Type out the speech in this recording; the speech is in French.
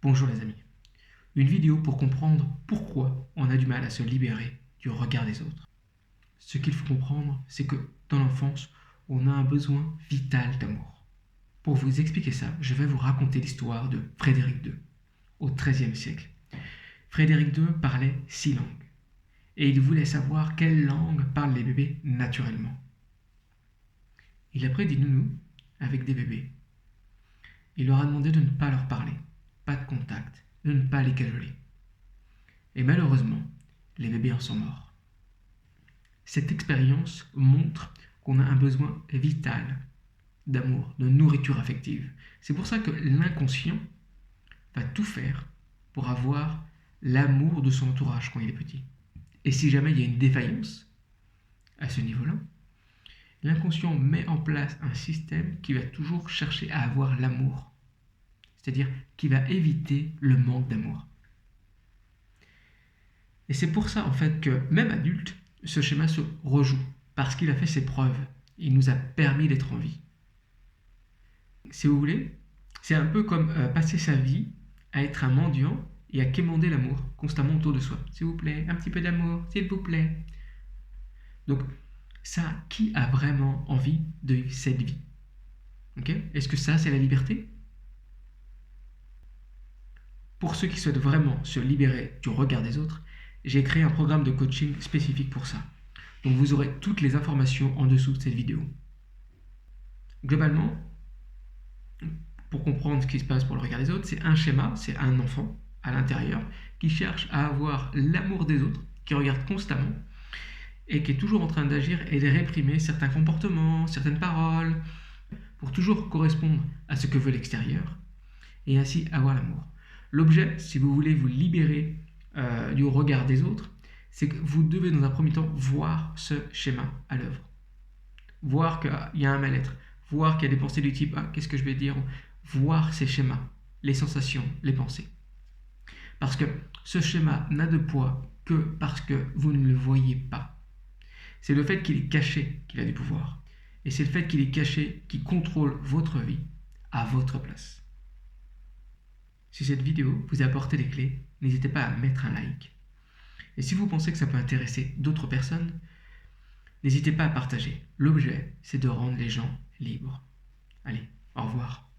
Bonjour les amis. Une vidéo pour comprendre pourquoi on a du mal à se libérer du regard des autres. Ce qu'il faut comprendre, c'est que dans l'enfance, on a un besoin vital d'amour. Pour vous expliquer ça, je vais vous raconter l'histoire de Frédéric II, au XIIIe siècle. Frédéric II parlait 6 langues, et il voulait savoir quelle langue parlent les bébés naturellement. Il a pris des nounous avec des bébés. Il leur a demandé de ne pas leur parler, pas de contact, de ne pas les cajoler. Et malheureusement, les bébés en sont morts. Cette expérience montre qu'on a un besoin vital d'amour, de nourriture affective. C'est pour ça que l'inconscient va tout faire pour avoir l'amour de son entourage quand il est petit. Et si jamais il y a une défaillance à ce niveau-là, l'inconscient met en place un système qui va toujours chercher à avoir l'amour. C'est-à-dire qui va éviter le manque d'amour. Et c'est pour ça en fait que même adulte, ce schéma se rejoue, parce qu'il a fait ses preuves. Il nous a permis d'être en vie. Si vous voulez, c'est un peu comme passer sa vie à être un mendiant et à quémander l'amour constamment autour de soi. S'il vous plaît, un petit peu d'amour, s'il vous plaît. Donc ça, qui a vraiment envie de vivre cette vie? Est-ce que ça, c'est la liberté? Pour ceux qui souhaitent vraiment se libérer du regard des autres, j'ai créé un programme de coaching spécifique pour ça. Donc vous aurez toutes les informations en dessous de cette vidéo. Globalement, pour comprendre ce qui se passe pour le regard des autres, c'est un schéma, c'est un enfant à l'intérieur qui cherche à avoir l'amour des autres, qui regarde constamment et qui est toujours en train d'agir et de réprimer certains comportements, certaines paroles, pour toujours correspondre à ce que veut l'extérieur et ainsi avoir l'amour. L'objet, si vous voulez vous libérer du regard des autres, c'est que vous devez dans un premier temps voir ce schéma à l'œuvre. Voir qu'il y a un mal-être, voir qu'il y a des pensées du type « Ah, qu'est-ce que je vais dire ?» Voir ces schémas, les sensations, les pensées. Parce que ce schéma n'a de poids que parce que vous ne le voyez pas. C'est le fait qu'il est caché qu'il a du pouvoir. Et c'est le fait qu'il est caché qui contrôle votre vie à votre place. Si cette vidéo vous a apporté des clés, n'hésitez pas à mettre un like. Et si vous pensez que ça peut intéresser d'autres personnes, n'hésitez pas à partager. L'objet, c'est de rendre les gens libres. Allez, au revoir.